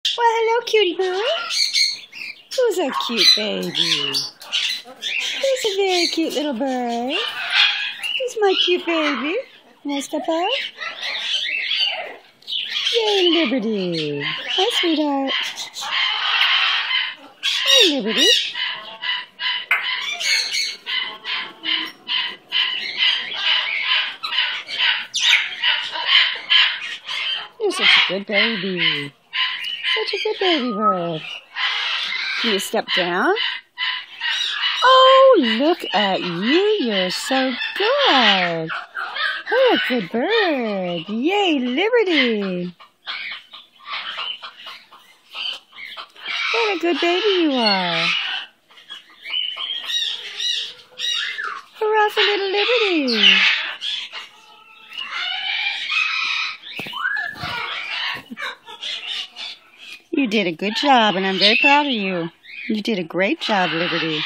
Well, hello, cutie poo. Who's a cute baby? Who's a very cute little bird? Who's my cute baby? Wanna step out? Yay, Liberty. Hi, sweetheart. Hi, Liberty. You're such a good baby. Such a good baby bird. Can you step down? Oh, look at you. You're so good. Oh, a good bird. Yay, Liberty. What a good baby you are. Hurrah for little Liberty. You did a good job, and I'm very proud of you. You did a great job, Liberty.